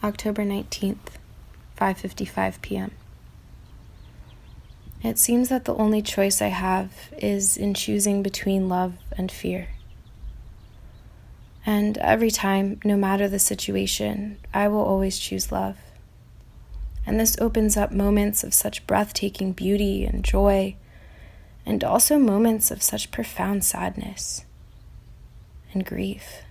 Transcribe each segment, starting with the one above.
October 19th, 5:55 p.m. It seems that the only choice I have is in choosing between love and fear. And every time, no matter the situation, I will always choose love. And this opens up moments of such breathtaking beauty and joy, and also moments of such profound sadness and grief.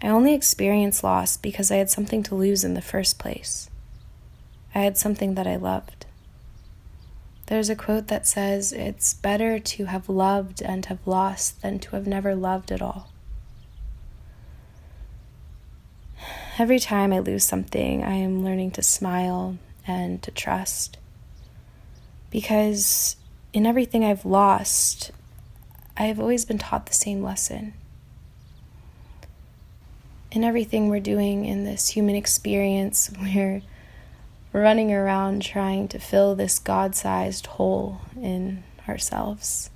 I only experienced loss because I had something to lose in the first place. I had something that I loved. There's a quote that says, "It's better to have loved and have lost than to have never loved at all." Every time I lose something, I am learning to smile and to trust. Because in everything I've lost, I have always been taught the same lesson. In everything we're doing in this human experience, we're running around trying to fill this God-sized hole in ourselves.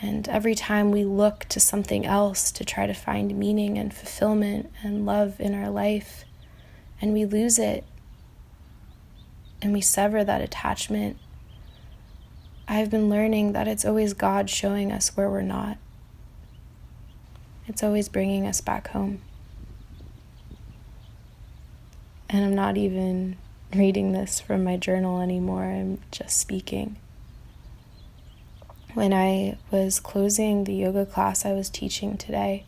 And every time we look to something else to try to find meaning and fulfillment and love in our life, and we lose it, and we sever that attachment, I've been learning that it's always God showing us where we're not. It's always bringing us back home. And I'm not even reading this from my journal anymore, I'm just speaking. When I was closing the yoga class I was teaching today,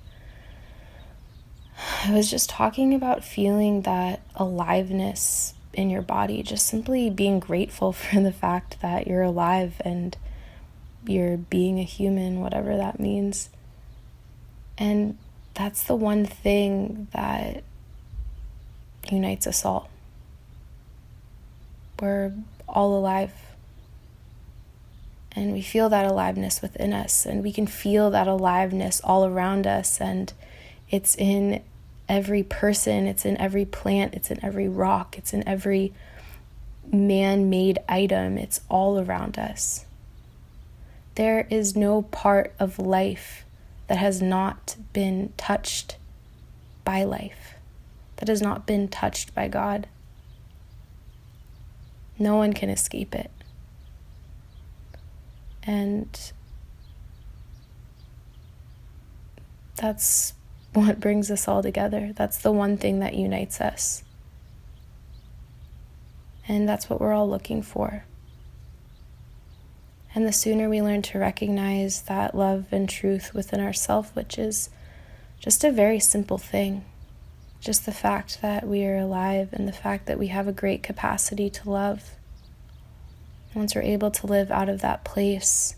I was just talking about feeling that aliveness in your body, just simply being grateful for the fact that you're alive and you're being a human, whatever that means. And that's the one thing that unites us all. We're all alive. And we feel that aliveness within us, and we can feel that aliveness all around us, and it's in every person, it's in every plant, it's in every rock, it's in every man-made item, it's all around us. There is no part of life that has not been touched by life, that has not been touched by God. No one can escape it. And that's what brings us all together. That's the one thing that unites us. And that's what we're all looking for. And the sooner we learn to recognize that love and truth within ourselves, which is just a very simple thing, just the fact that we are alive and the fact that we have a great capacity to love. Once we're able to live out of that place,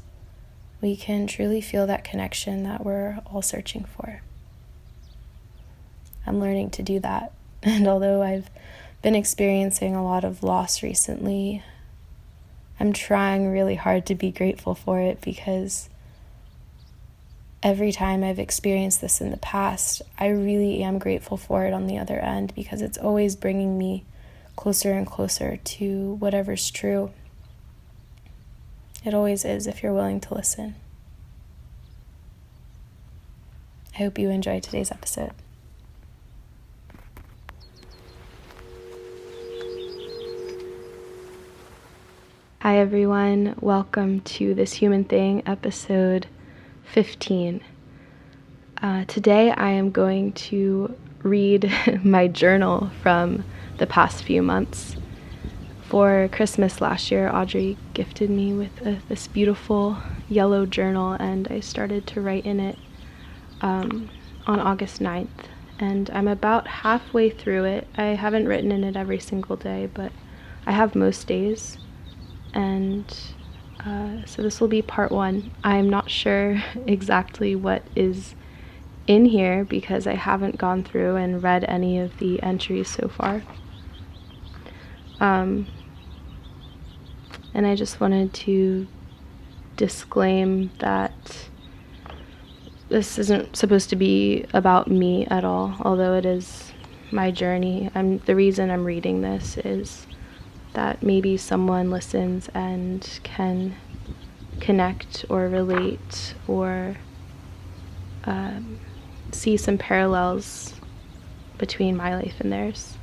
we can truly feel that connection that we're all searching for. I'm learning to do that. And although I've been experiencing a lot of loss recently, I'm trying really hard to be grateful for it, because every time I've experienced this in the past, I really am grateful for it on the other end, because it's always bringing me closer and closer to whatever's true. It always is, if you're willing to listen. I hope you enjoyed today's episode. Hi everyone, welcome to This Human Thing, episode 15. Today I am going to read my journal from the past few months. For Christmas last year, Audrey gifted me with this beautiful yellow journal, and I started to write in it on August 9th. And I'm about halfway through it. I haven't written in it every single day, but I have most days. And so this will be part 1. I'm not sure exactly what is in here because I haven't gone through and read any of the entries so far. And I just wanted to disclaim that this isn't supposed to be about me at all, although it is my journey. The reason I'm reading this is that maybe someone listens and can connect or relate or see some parallels between my life and theirs.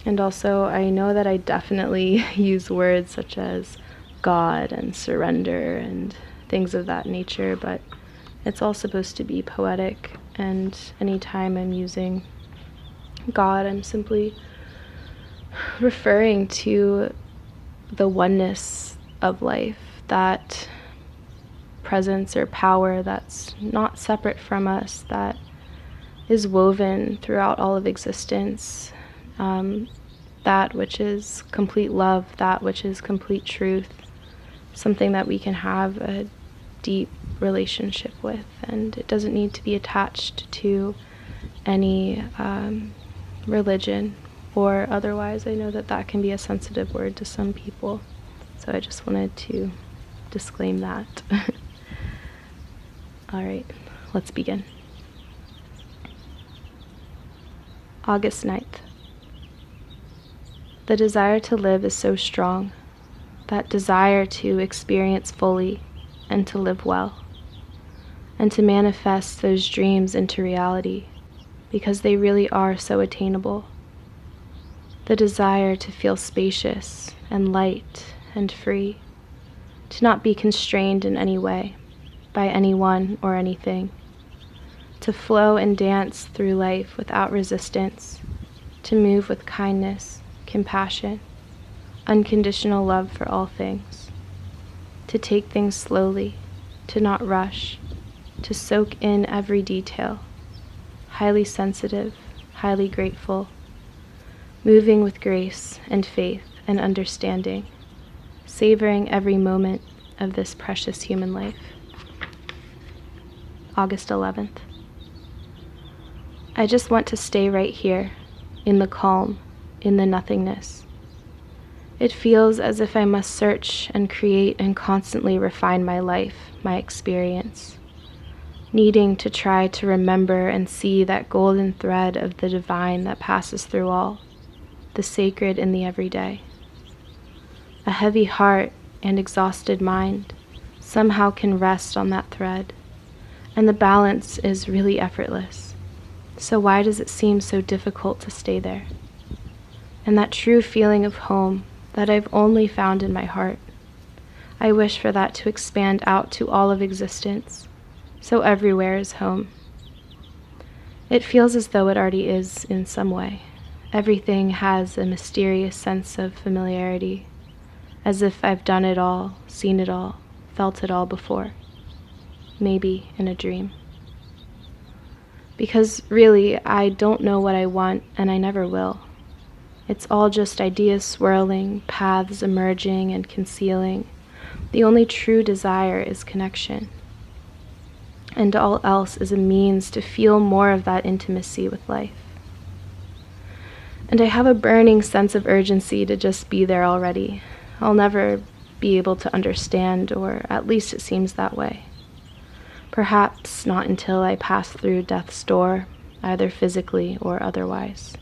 And also, I know that I definitely use words such as God and surrender and things of that nature, but it's all supposed to be poetic, and anytime I'm using God, I'm simply referring to the oneness of life, that presence or power that's not separate from us, that is woven throughout all of existence, that which is complete love, that which is complete truth, something that we can have a deep relationship with, and it doesn't need to be attached to any religion or otherwise. I know that that can be a sensitive word to some people, so I just wanted to disclaim that. All right, let's begin. August 9th. The desire to live is so strong, that desire to experience fully and to live well, and to manifest those dreams into reality, because they really are so attainable. The desire to feel spacious and light and free, to not be constrained in any way by anyone or anything, to flow and dance through life without resistance, to move with kindness, compassion, unconditional love for all things, to take things slowly, to not rush, to soak in every detail, highly sensitive, highly grateful, moving with grace and faith and understanding, savoring every moment of this precious human life. August 11th. I just want to stay right here, in the calm, in the nothingness. It feels as if I must search and create and constantly refine my life, my experience, needing to try to remember and see that golden thread of the divine that passes through all, the sacred in the everyday. A heavy heart and exhausted mind somehow can rest on that thread, and the balance is really effortless. So why does it seem so difficult to stay there? And that true feeling of home that I've only found in my heart, I wish for that to expand out to all of existence, so everywhere is home. It feels as though it already is in some way. Everything has a mysterious sense of familiarity, as if I've done it all, seen it all, felt it all before, maybe in a dream. Because really, I don't know what I want, and I never will. It's all just ideas swirling, paths emerging and concealing. The only true desire is connection. And all else is a means to feel more of that intimacy with life. And I have a burning sense of urgency to just be there already. I'll never be able to understand, or at least it seems that way. Perhaps not until I pass through death's door, either physically or otherwise.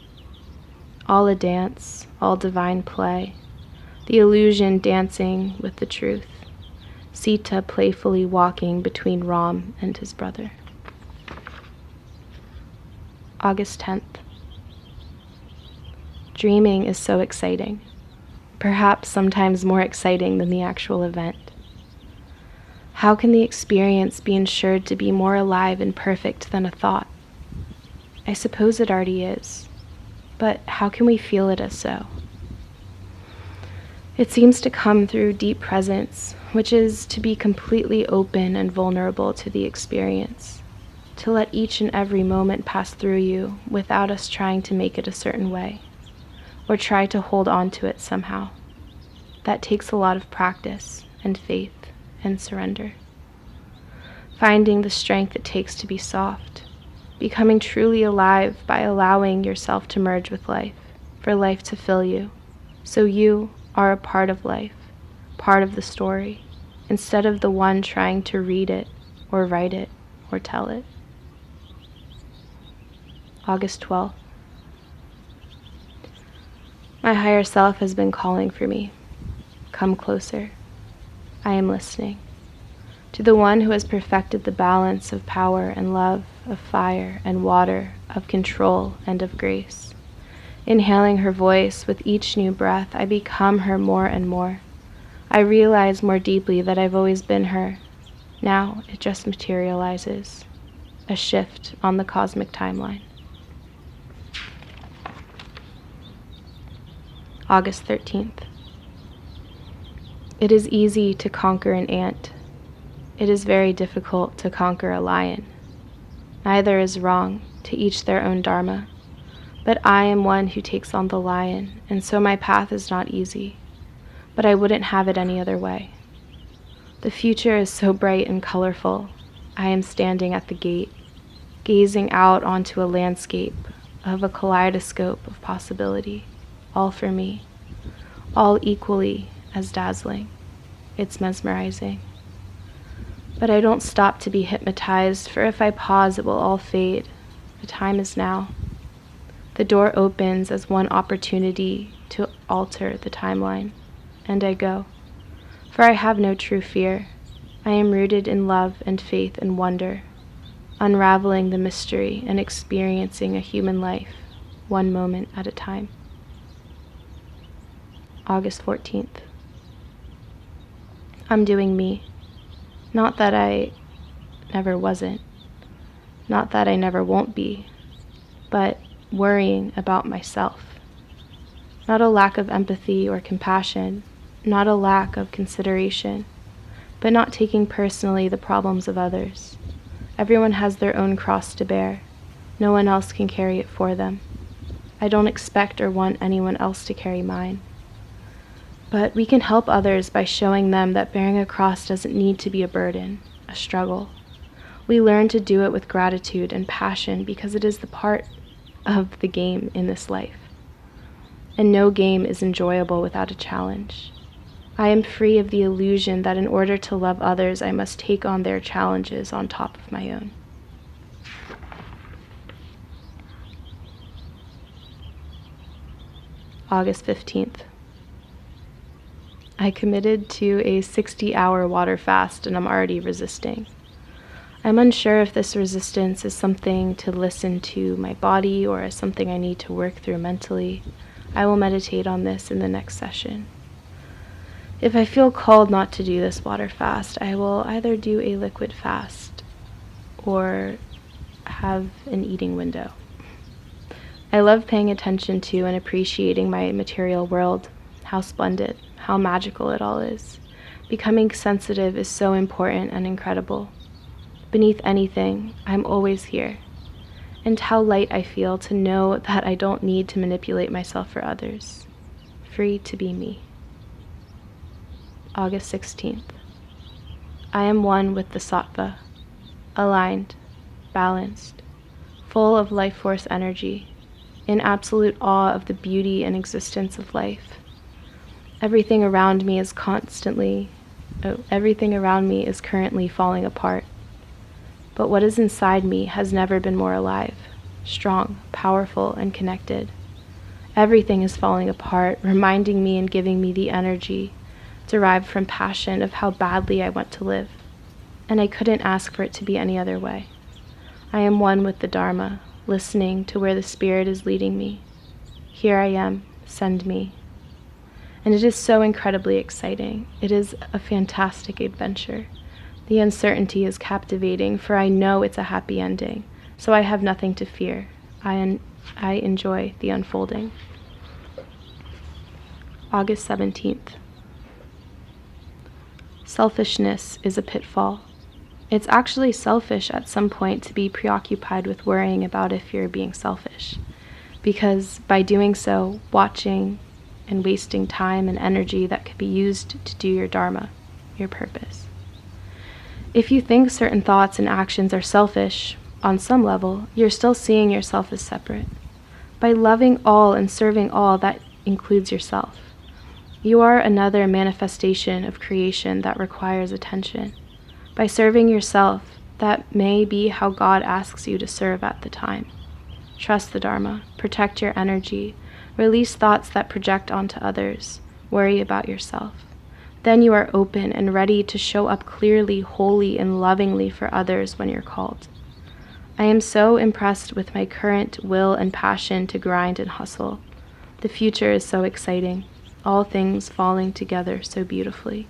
All a dance, all divine play, the illusion dancing with the truth, Sita playfully walking between Ram and his brother. August 10th. Dreaming is so exciting, perhaps sometimes more exciting than the actual event. How can the experience be ensured to be more alive and perfect than a thought? I suppose it already is. But how can we feel it as so? It seems to come through deep presence, which is to be completely open and vulnerable to the experience, to let each and every moment pass through you without us trying to make it a certain way, or try to hold on to it somehow. That takes a lot of practice and faith and surrender. Finding the strength it takes to be soft, becoming truly alive by allowing yourself to merge with life, for life to fill you, so you are a part of life, part of the story, instead of the one trying to read it, or write it, or tell it. August 12th. My higher self has been calling for me. Come closer. I am listening. To the one who has perfected the balance of power and love, of fire and water, of control and of grace. Inhaling her voice with each new breath, I become her more and more. I realize more deeply that I've always been her. Now it just materializes. A shift on the cosmic timeline. August 13th. It is easy to conquer an ant. It is very difficult to conquer a lion. Neither is wrong, to each their own dharma. But I am one who takes on the lion, and so my path is not easy. But I wouldn't have it any other way. The future is so bright and colorful. I am standing at the gate, gazing out onto a landscape of a kaleidoscope of possibility, all for me, all equally as dazzling. It's mesmerizing. But I don't stop to be hypnotized, for if I pause, it will all fade. The time is now. The door opens as one opportunity to alter the timeline, and I go. For I have no true fear. I am rooted in love and faith and wonder, unraveling the mystery and experiencing a human life, one moment at a time. August 14th. I'm doing me. Not that I never wasn't, not that I never won't be, but worrying about myself. Not a lack of empathy or compassion, not a lack of consideration, but not taking personally the problems of others. Everyone has their own cross to bear. No one else can carry it for them. I don't expect or want anyone else to carry mine. But we can help others by showing them that bearing a cross doesn't need to be a burden, a struggle. We learn to do it with gratitude and passion because it is the part of the game in this life. And no game is enjoyable without a challenge. I am free of the illusion that in order to love others, I must take on their challenges on top of my own. August 15th. I committed to a 60-hour water fast and I'm already resisting. I'm unsure if this resistance is something to listen to my body or is something I need to work through mentally. I will meditate on this in the next session. If I feel called not to do this water fast, I will either do a liquid fast or have an eating window. I love paying attention to and appreciating my material world, how splendid, how magical it all is. Becoming sensitive is so important and incredible. Beneath anything, I'm always here. And how light I feel to know that I don't need to manipulate myself for others. Free to be me. August 16th. I am one with the sattva, aligned, balanced, full of life force energy, in absolute awe of the beauty and existence of life. Everything around me is currently falling apart. But what is inside me has never been more alive, strong, powerful, and connected. Everything is falling apart, reminding me and giving me the energy derived from passion of how badly I want to live. And I couldn't ask for it to be any other way. I am one with the Dharma, listening to where the Spirit is leading me. Here I am, send me. And it is so incredibly exciting. It is a fantastic adventure. The uncertainty is captivating, for I know it's a happy ending, so I have nothing to fear. I enjoy the unfolding. August 17th. Selfishness is a pitfall. It's actually selfish at some point to be preoccupied with worrying about if you're being selfish, because by doing so, watching and wasting time and energy that could be used to do your dharma, your purpose. If you think certain thoughts and actions are selfish, on some level, you're still seeing yourself as separate. By loving all and serving all, that includes yourself. You are another manifestation of creation that requires attention. By serving yourself, that may be how God asks you to serve at the time. Trust the Dharma, protect your energy, release thoughts that project onto others, worry about yourself. Then you are open and ready to show up clearly, wholly, and lovingly for others when you're called. I am so impressed with my current will and passion to grind and hustle. The future is so exciting, all things falling together so beautifully.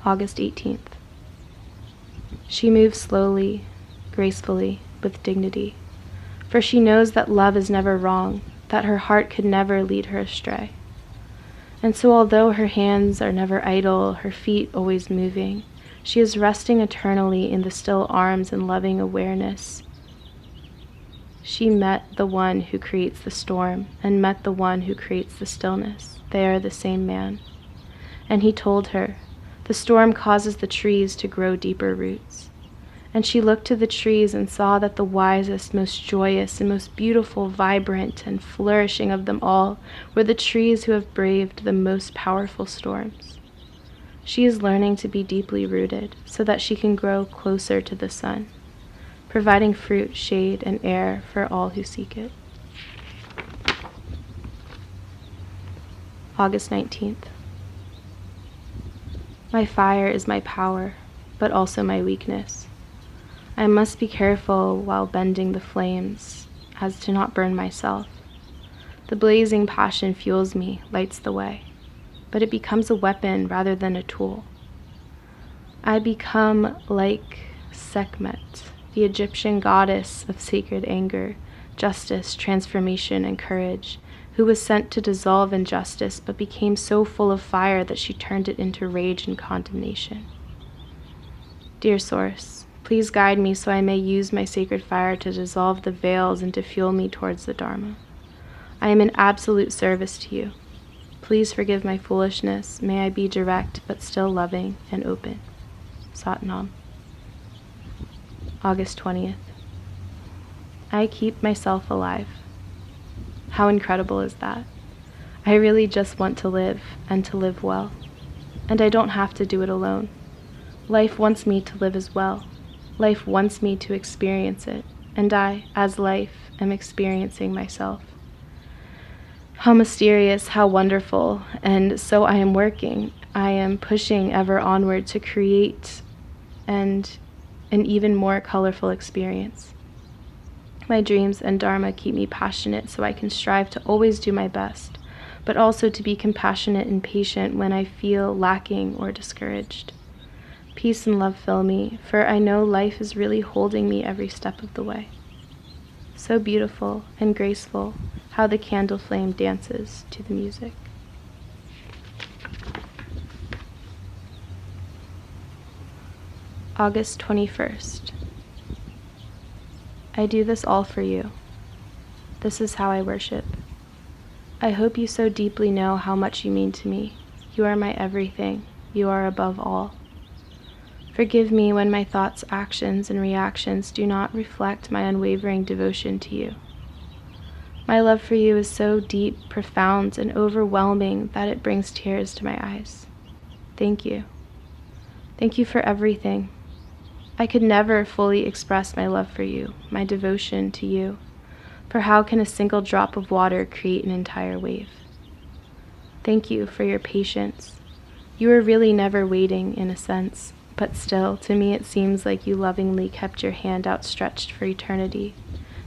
August 18th. She moves slowly, gracefully, with dignity, for she knows that love is never wrong, that her heart could never lead her astray. And so although her hands are never idle, her feet always moving, she is resting eternally in the still arms and loving awareness. She met the one who creates the storm and met the one who creates the stillness. They are the same man. And he told her, the storm causes the trees to grow deeper roots. And she looked to the trees and saw that the wisest, most joyous, and most beautiful, vibrant, and flourishing of them all were the trees who have braved the most powerful storms. She is learning to be deeply rooted so that she can grow closer to the sun, providing fruit, shade, and air for all who seek it. August 19th. My fire is my power, but also my weakness. I must be careful while bending the flames as to not burn myself. The blazing passion fuels me, lights the way, but it becomes a weapon rather than a tool. I become like Sekhmet, the Egyptian goddess of sacred anger, justice, transformation, and courage, who was sent to dissolve injustice but became so full of fire that she turned it into rage and condemnation. Dear Source, please guide me so I may use my sacred fire to dissolve the veils and to fuel me towards the Dharma. I am in absolute service to you. Please forgive my foolishness. May I be direct but still loving and open. Sat Nam. August 20th. I keep myself alive. How incredible is that? I really just want to live and to live well. And I don't have to do it alone. Life wants me to live as well. Life wants me to experience it. And I, as life, am experiencing myself. How mysterious, how wonderful. And so I am working. I am pushing ever onward to create an even more colorful experience. My dreams and Dharma keep me passionate so I can strive to always do my best, but also to be compassionate and patient when I feel lacking or discouraged. Peace and love fill me, for I know life is really holding me every step of the way. So beautiful and graceful how the candle flame dances to the music. August 21st. I do this all for you. This is how I worship. I hope you so deeply know how much you mean to me. You are my everything. You are above all. Forgive me when my thoughts, actions, and reactions do not reflect my unwavering devotion to you. My love for you is so deep, profound, and overwhelming that it brings tears to my eyes. Thank you. Thank you for everything. I could never fully express my love for you, my devotion to you, for how can a single drop of water create an entire wave? Thank you for your patience. You are really never waiting, in a sense, but still, to me it seems like you lovingly kept your hand outstretched for eternity,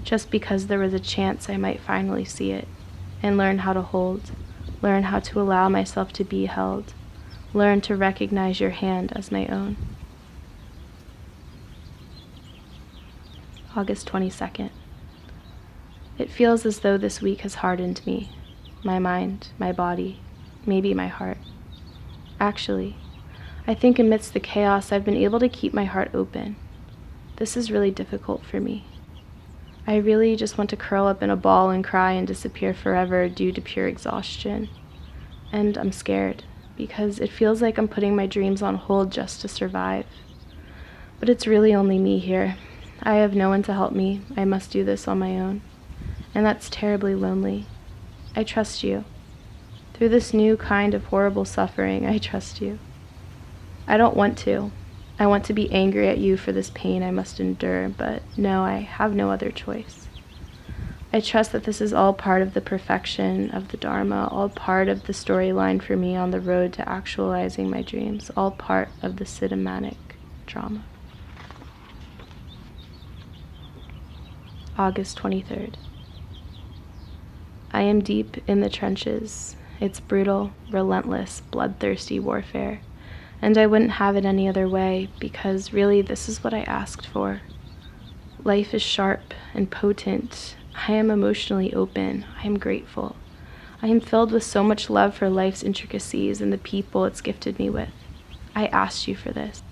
just because there was a chance I might finally see it, and learn how to hold, learn how to allow myself to be held, learn to recognize your hand as my own. August 22nd. It feels as though this week has hardened me, my mind, my body, maybe my heart. Actually, I think amidst the chaos I've been able to keep my heart open. This is really difficult for me. I really just want to curl up in a ball and cry and disappear forever due to pure exhaustion. And I'm scared, because it feels like I'm putting my dreams on hold just to survive. But it's really only me here. I have no one to help me. I must do this on my own. And that's terribly lonely. I trust you. Through this new kind of horrible suffering, I trust you. I don't want to. I want to be angry at you for this pain I must endure, but no, I have no other choice. I trust that this is all part of the perfection of the Dharma, all part of the storyline for me on the road to actualizing my dreams, all part of the cinematic drama. August 23rd. I am deep in the trenches. It's brutal, relentless, bloodthirsty warfare, and I wouldn't have it any other way, because really this is what I asked for. Life is sharp and potent. I am emotionally open. I am grateful. I am filled with so much love for life's intricacies and the people it's gifted me with. I asked you for this.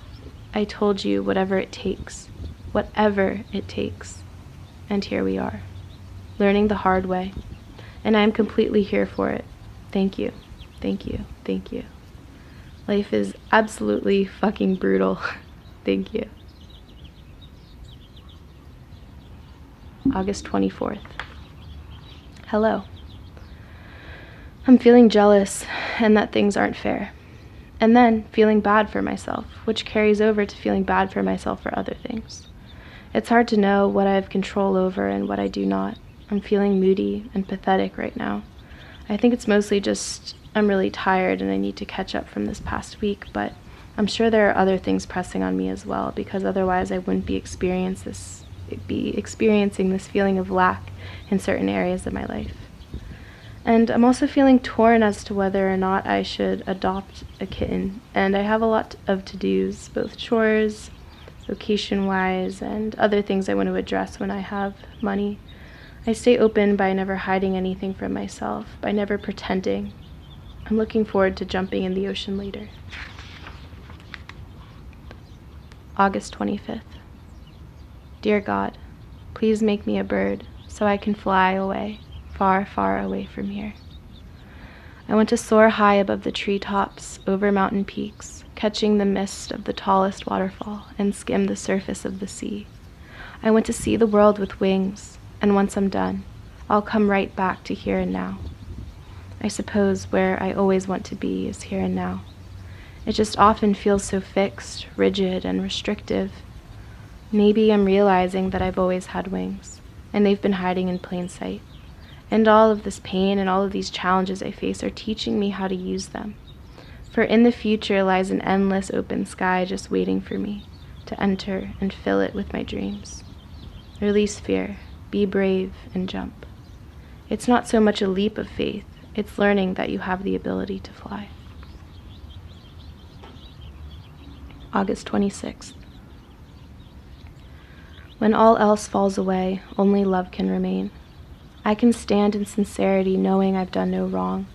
I told you whatever it takes. Whatever it takes. And here we are, learning the hard way. And I am completely here for it. Thank you. Thank you. Thank you. Life is absolutely fucking brutal. Thank you. August 24th. Hello. I'm feeling jealous and that things aren't fair. And then feeling bad for myself, which carries over to feeling bad for myself for other things. It's hard to know what I have control over and what I do not. I'm feeling moody and pathetic right now. I think it's mostly just I'm really tired and I need to catch up from this past week, but I'm sure there are other things pressing on me as well, because otherwise I wouldn't be experiencing this feeling of lack in certain areas of my life. And I'm also feeling torn as to whether or not I should adopt a kitten, and I have a lot of to-dos, both chores, vocation-wise, and other things I want to address when I have money. I stay open by never hiding anything from myself, by never pretending. I'm looking forward to jumping in the ocean later. August 25th. Dear God, please make me a bird so I can fly away, far, far away from here. I want to soar high above the treetops, over mountain peaks, catching the mist of the tallest waterfall, and skim the surface of the sea. I want to see the world with wings, and once I'm done, I'll come right back to here and now. I suppose where I always want to be is here and now. It just often feels so fixed, rigid, and restrictive. Maybe I'm realizing that I've always had wings, and they've been hiding in plain sight. And all of this pain and all of these challenges I face are teaching me how to use them. For in the future lies an endless open sky just waiting for me to enter and fill it with my dreams. Release fear, be brave, and jump. It's not so much a leap of faith, it's learning that you have the ability to fly. August 26th. When all else falls away, only love can remain. I can stand in sincerity knowing I've done no wrong,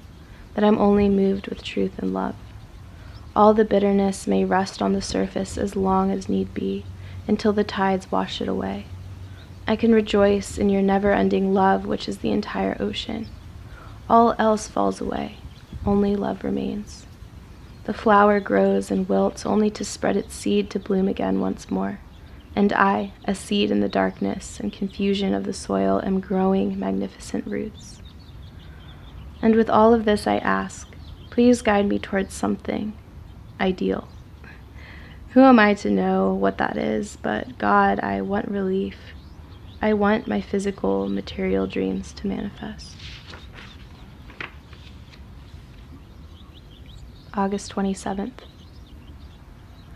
that I'm only moved with truth and love. All the bitterness may rest on the surface as long as need be, until the tides wash it away. I can rejoice in your never-ending love, which is the entire ocean. All else falls away, only love remains. The flower grows and wilts only to spread its seed to bloom again once more. And I, a seed in the darkness and confusion of the soil, am growing magnificent roots. And with all of this I ask, please guide me towards something ideal. Who am I to know what that is? But God, I want relief. I want my physical, material dreams to manifest. August 27th.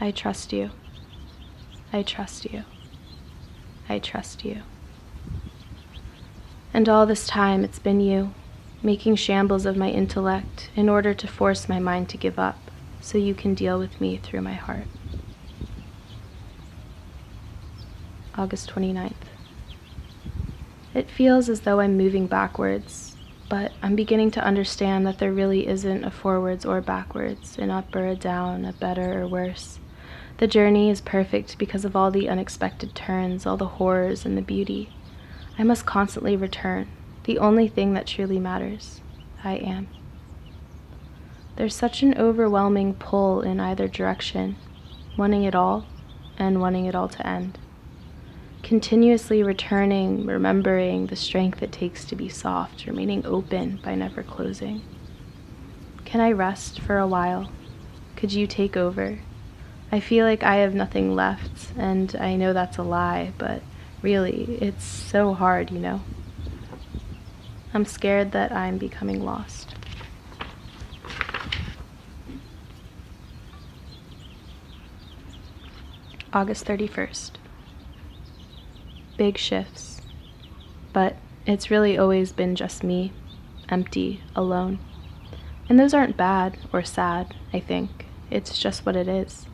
I trust you. I trust you. I trust you. And all this time it's been you, making shambles of my intellect in order to force my mind to give up, so you can deal with me through my heart. August 29th. It feels as though I'm moving backwards, but I'm beginning to understand that there really isn't a forwards or backwards, an up or a down, a better or worse. The journey is perfect because of all the unexpected turns, all the horrors and the beauty. I must constantly return. The only thing that truly matters. I am. There's such an overwhelming pull in either direction, wanting it all and wanting it all to end. Continuously returning, remembering the strength it takes to be soft, remaining open by never closing. Can I rest for a while? Could you take over? I feel like I have nothing left, and I know that's a lie, but really, it's so hard, you know? I'm scared that I'm becoming lost. August 31st. Big shifts. But it's really always been just me, empty, alone. And those aren't bad or sad, I think. It's just what it is.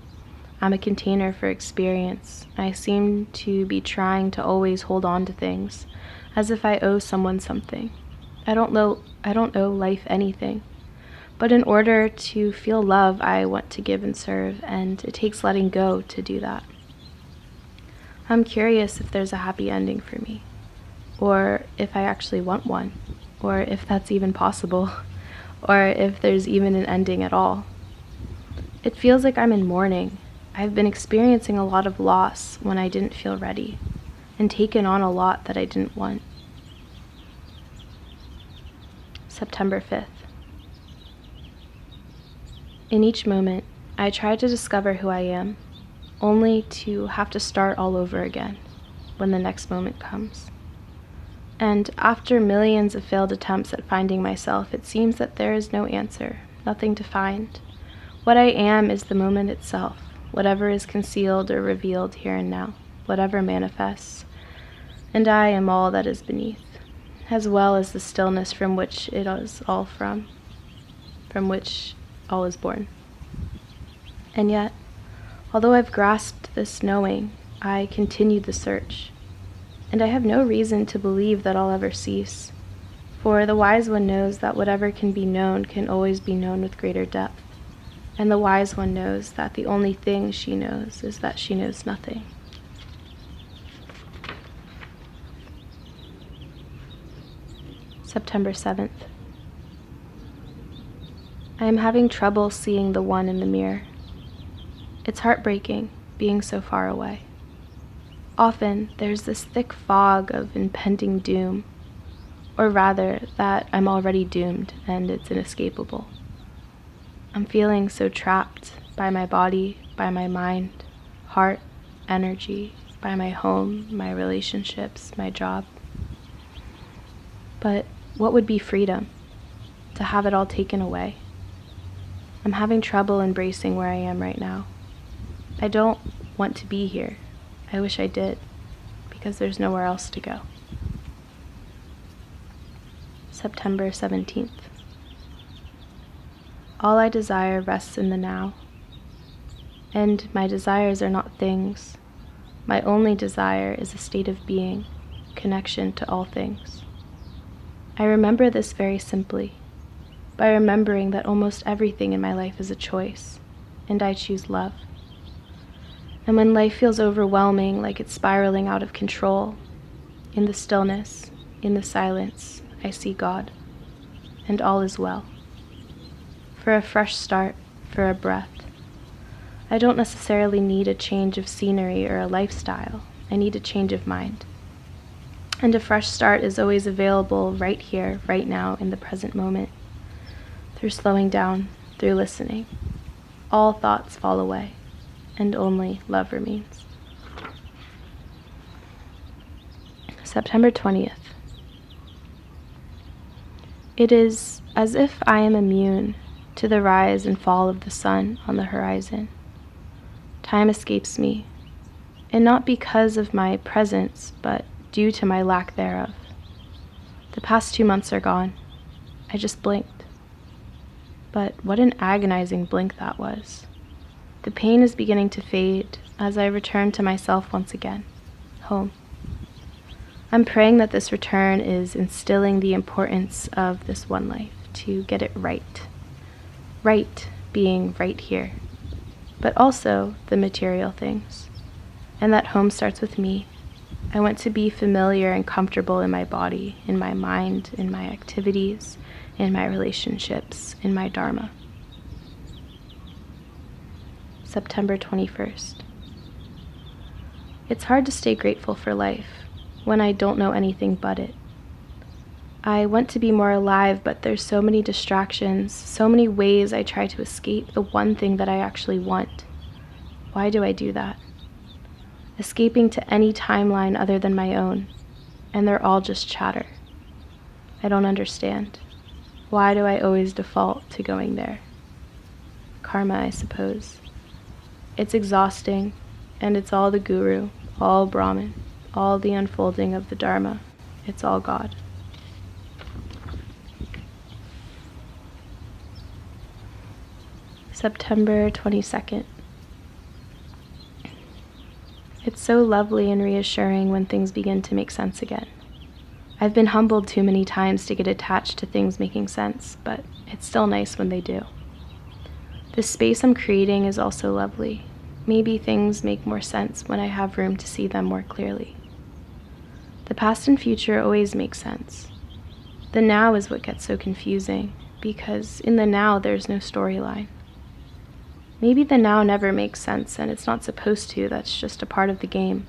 I'm a container for experience. I seem to be trying to always hold on to things, as if I owe someone something. I don't owe life anything. But in order to feel love, I want to give and serve, and it takes letting go to do that. I'm curious if there's a happy ending for me, or if I actually want one, or if that's even possible, or if there's even an ending at all. It feels like I'm in mourning. I've been experiencing a lot of loss when I didn't feel ready, and taken on a lot that I didn't want. September 5th. In each moment, I try to discover who I am, only to have to start all over again when the next moment comes. And after millions of failed attempts at finding myself, it seems that there is no answer, nothing to find. What I am is the moment itself, whatever is concealed or revealed here and now, whatever manifests, and I am all that is beneath, as well as the stillness from which it is all from which all is born. And yet, although I've grasped this knowing, I continue the search, and I have no reason to believe that I'll ever cease, for the wise one knows that whatever can be known can always be known with greater depth, and the wise one knows that the only thing she knows is that she knows nothing. September 7th. I am having trouble seeing the one in the mirror. It's heartbreaking being so far away. Often there's this thick fog of impending doom, or rather that I'm already doomed and it's inescapable. I'm feeling so trapped by my body, by my mind, heart, energy, by my home, my relationships, my job. But what would be freedom? To have it all taken away? I'm having trouble embracing where I am right now. I don't want to be here. I wish I did, because there's nowhere else to go. September 17th. All I desire rests in the now, and my desires are not things. My only desire is a state of being, connection to all things. I remember this very simply, by remembering that almost everything in my life is a choice, and I choose love. And when life feels overwhelming, like it's spiraling out of control, in the stillness, in the silence, I see God, and all is well. For a fresh start, for a breath. I don't necessarily need a change of scenery or a lifestyle. I need a change of mind. And a fresh start is always available right here, right now, in the present moment. Through slowing down, through listening. All thoughts fall away, and only love remains. September 20th. It is as if I am immune to the rise and fall of the sun on the horizon. Time escapes me, and not because of my presence, but due to my lack thereof. The past 2 months are gone. I just blinked. But what an agonizing blink that was. The pain is beginning to fade as I return to myself once again, home. I'm praying that this return is instilling the importance of this one life, to get it right. Right being right here, but also the material things. And that home starts with me. I want to be familiar and comfortable in my body, in my mind, in my activities, in my relationships, in my dharma. September 21st. It's hard to stay grateful for life when I don't know anything but it. I want to be more alive, but there's so many distractions, so many ways I try to escape the one thing that I actually want. Why do I do that? Escaping to any timeline other than my own, and they're all just chatter. I don't understand. Why do I always default to going there? Karma, I suppose. It's exhausting, and it's all the guru, all Brahman, all the unfolding of the Dharma. It's all God. September 22nd. It's so lovely and reassuring when things begin to make sense again. I've been humbled too many times to get attached to things making sense, but it's still nice when they do. This space I'm creating is also lovely. Maybe things make more sense when I have room to see them more clearly. The past and future always make sense. The now is what gets so confusing, because in the now there's no storyline. Maybe the now never makes sense and it's not supposed to, that's just a part of the game.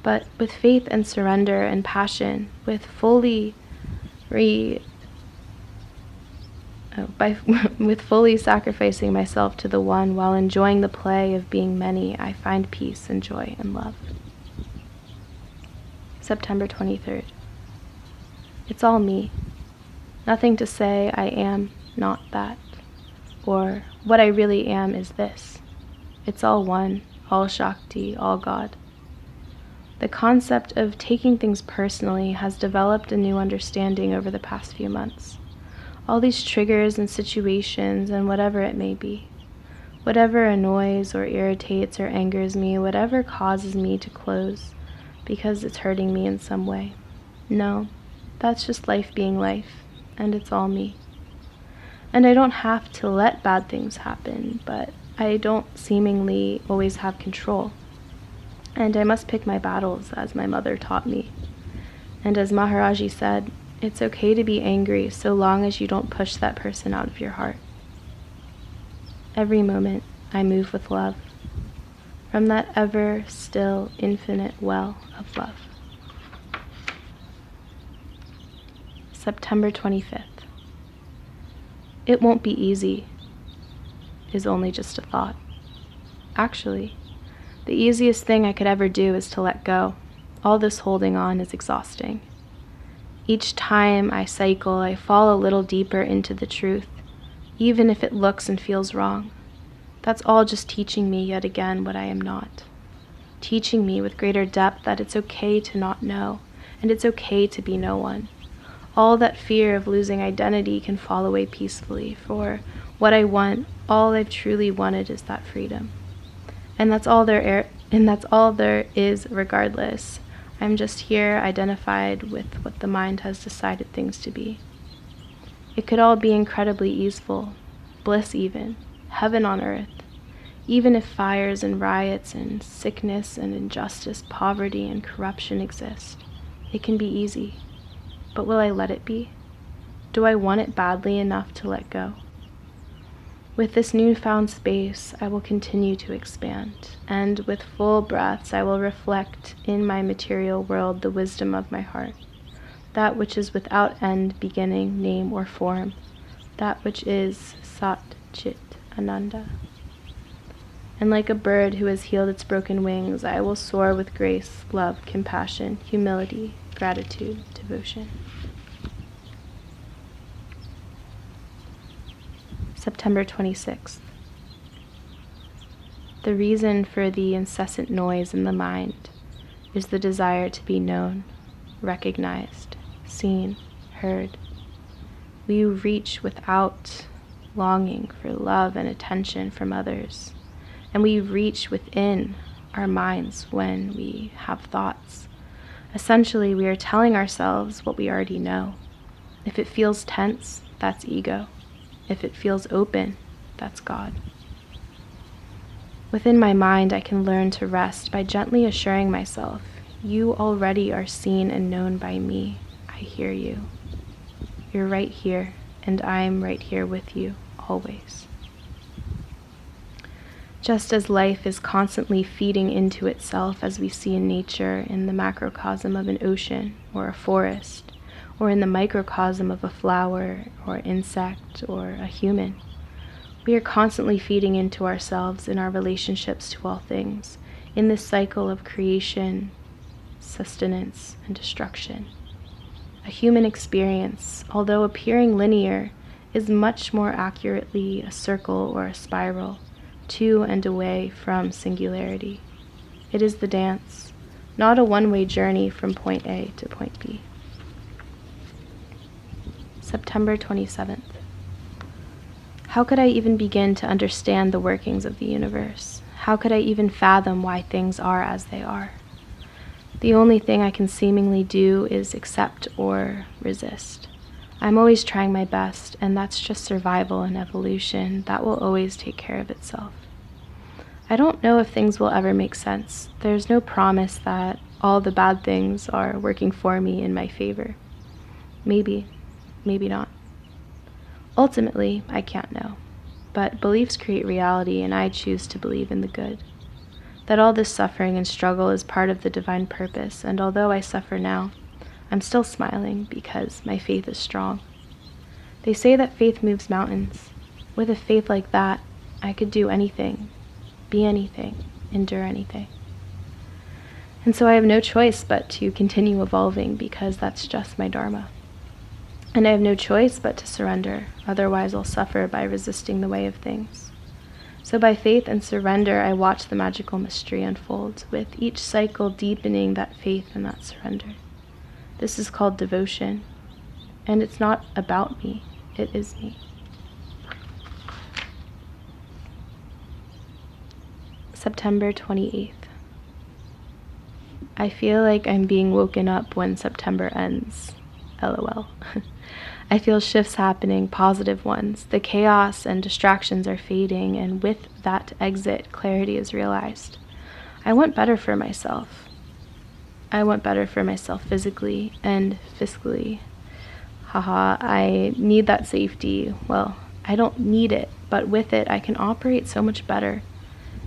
But with faith and surrender and passion, with fully sacrificing myself to the one while enjoying the play of being many, I find peace and joy and love. September 23rd. It's all me. Nothing to say I am not that, or what I really am is this. It's all one, all Shakti, all God. The concept of taking things personally has developed a new understanding over the past few months. All these triggers and situations and whatever it may be. Whatever annoys or irritates or angers me, whatever causes me to close because it's hurting me in some way. No, that's just life being life, and it's all me. And I don't have to let bad things happen, but I don't seemingly always have control. And I must pick my battles, as my mother taught me. And as Maharaji said, it's okay to be angry so long as you don't push that person out of your heart. Every moment I move with love, from that ever still infinite well of love. September 25th. It won't be easy is only just a thought. Actually, the easiest thing I could ever do is to let go. All this holding on is exhausting. Each time I cycle, I fall a little deeper into the truth, even if it looks and feels wrong. That's all just teaching me yet again what I am not. Teaching me with greater depth that it's okay to not know, and it's okay to be no one. All that fear of losing identity can fall away peacefully, for what I want, all I've truly wanted is that freedom. And that's all there is regardless. I'm just here identified with what the mind has decided things to be. It could all be incredibly easeful, bliss even, heaven on earth. Even if fires and riots and sickness and injustice, poverty and corruption exist, it can be easy. But will I let it be? Do I want it badly enough to let go? With this newfound space, I will continue to expand, and with full breaths, I will reflect in my material world the wisdom of my heart, that which is without end, beginning, name, or form, that which is Sat Chit Ananda. And like a bird who has healed its broken wings, I will soar with grace, love, compassion, humility, gratitude, devotion. September 26th. The reason for the incessant noise in the mind is the desire to be known, recognized, seen, heard. We reach without longing for love and attention from others, and we reach within our minds when we have thoughts. Essentially, we are telling ourselves what we already know. If it feels tense, that's ego. If it feels open, that's God. Within my mind, I can learn to rest by gently assuring myself, you already are seen and known by me. I hear you. You're right here, and I'm right here with you, always. Just as life is constantly feeding into itself as we see in nature, in the macrocosm of an ocean or a forest, or in the microcosm of a flower or insect or a human. We are constantly feeding into ourselves in our relationships to all things, in this cycle of creation, sustenance, and destruction. A human experience, although appearing linear, is much more accurately a circle or a spiral, to and away from singularity. It is the dance, not a one-way journey from point A to point B. September 27th. How could I even begin to understand the workings of the universe? How could I even fathom why things are as they are? The only thing I can seemingly do is accept or resist. I'm always trying my best, and that's just survival and evolution. That will always take care of itself. I don't know if things will ever make sense. There's no promise that all the bad things are working for me in my favor. Maybe, maybe not. Ultimately, I can't know. But beliefs create reality, and I choose to believe in the good. That all this suffering and struggle is part of the divine purpose, and although I suffer now, I'm still smiling because my faith is strong. They say that faith moves mountains. With a faith like that, I could do anything, be anything, endure anything. And so I have no choice but to continue evolving because that's just my dharma. And I have no choice but to surrender, otherwise I'll suffer by resisting the way of things. So by faith and surrender, I watch the magical mystery unfold, with each cycle deepening that faith and that surrender. This is called devotion, and it's not about me, it is me. September 28th. I feel like I'm being woken up when September ends. LOL. I feel shifts happening, positive ones. The chaos and distractions are fading, and with that exit, clarity is realized. I want better for myself. I want better for myself physically and fiscally. Haha, I need that safety. Well, I don't need it, but with it, I can operate so much better.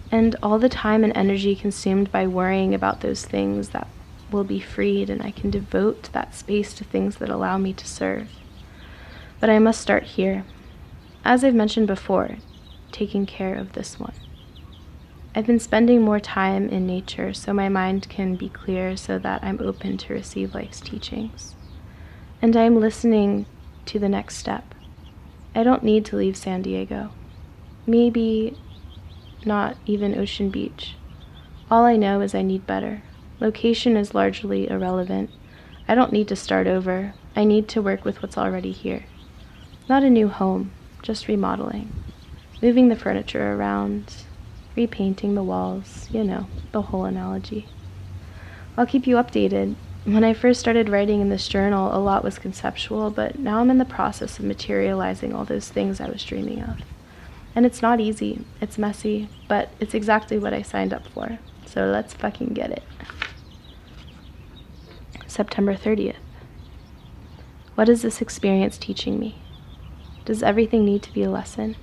And all the time and energy consumed by worrying about those things that will be freed, and I can devote that space to things that allow me to serve. But I must start here. As I've mentioned before, taking care of this one. I've been spending more time in nature so my mind can be clear so that I'm open to receive life's teachings. And I'm listening to the next step. I don't need to leave San Diego. Maybe not even Ocean Beach. All I know is I need better. Location is largely irrelevant. I don't need to start over. I need to work with what's already here. Not a new home, just remodeling. Moving the furniture around, repainting the walls, the whole analogy. I'll keep you updated. When I first started writing in this journal, a lot was conceptual, but now I'm in the process of materializing all those things I was dreaming of. And it's not easy, it's messy, but it's exactly what I signed up for. So let's fucking get it. September 30th. What is this experience teaching me? Does everything need to be a lesson?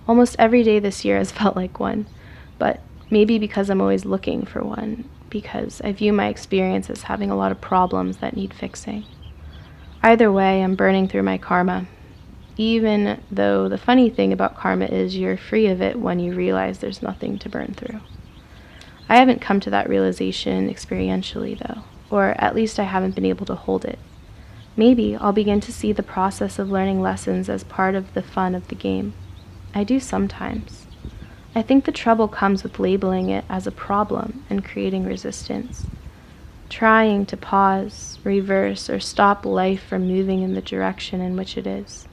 Almost every day this year has felt like one, but maybe because I'm always looking for one, because I view my experience as having a lot of problems that need fixing. Either way, I'm burning through my karma, even though the funny thing about karma is you're free of it when you realize there's nothing to burn through. I haven't come to that realization experientially, though, or at least I haven't been able to hold it. Maybe I'll begin to see the process of learning lessons as part of the fun of the game. I do sometimes. I think the trouble comes with labeling it as a problem and creating resistance. Trying to pause, reverse, or stop life from moving in the direction in which it is.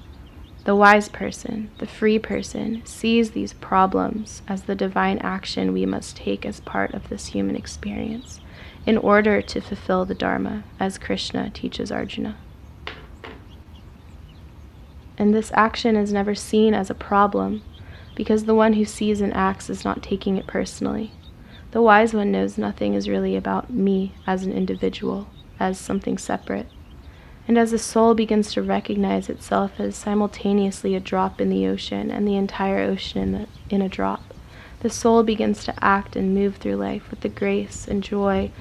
The wise person, the free person, sees these problems as the divine action we must take as part of this human experience in order to fulfill the Dharma, as Krishna teaches Arjuna. And this action is never seen as a problem, because the one who sees and acts is not taking it personally. The wise one knows nothing is really about me as an individual, as something separate. And as the soul begins to recognize itself as simultaneously a drop in the ocean and the entire ocean in a drop, the soul begins to act and move through life with the grace and joy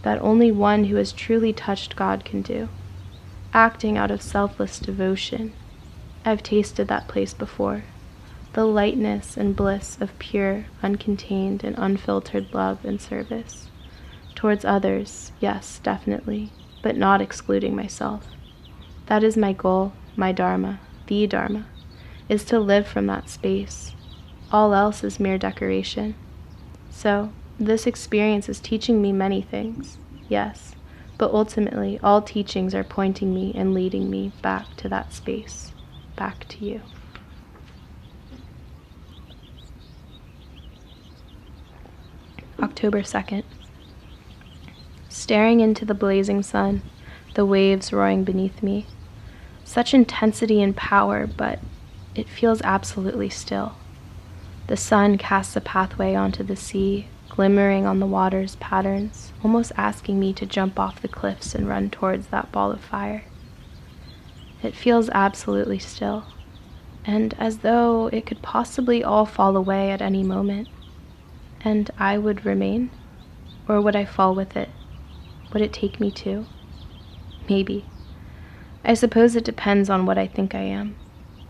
that only one who has truly touched God can do, acting out of selfless devotion. I've tasted that place before, the lightness and bliss of pure, uncontained, and unfiltered love and service. Towards others, yes, definitely, but not excluding myself. That is my goal, my dharma, the dharma, is to live from that space. All else is mere decoration. So, this experience is teaching me many things, yes, but ultimately all teachings are pointing me and leading me back to that space, back to you. October 2nd. Staring into the blazing sun, the waves roaring beneath me. Such intensity and power, but it feels absolutely still. The sun casts a pathway onto the sea, glimmering on the water's patterns, almost asking me to jump off the cliffs and run towards that ball of fire. It feels absolutely still, and as though it could possibly all fall away at any moment. And I would remain? Or would I fall with it? Would it take me too? Maybe. I suppose it depends on what I think I am.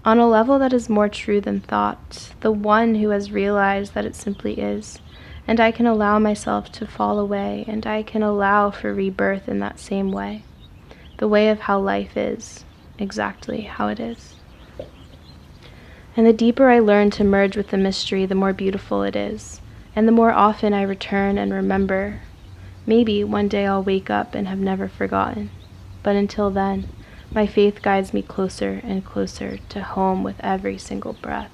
On a level that is more true than thought, the one who has realized that it simply is, and I can allow myself to fall away, and I can allow for rebirth in that same way. The way of how life is, exactly how it is. And the deeper I learn to merge with the mystery, the more beautiful it is, and the more often I return and remember. Maybe one day I'll wake up and have never forgotten, but until then, my faith guides me closer and closer to home with every single breath.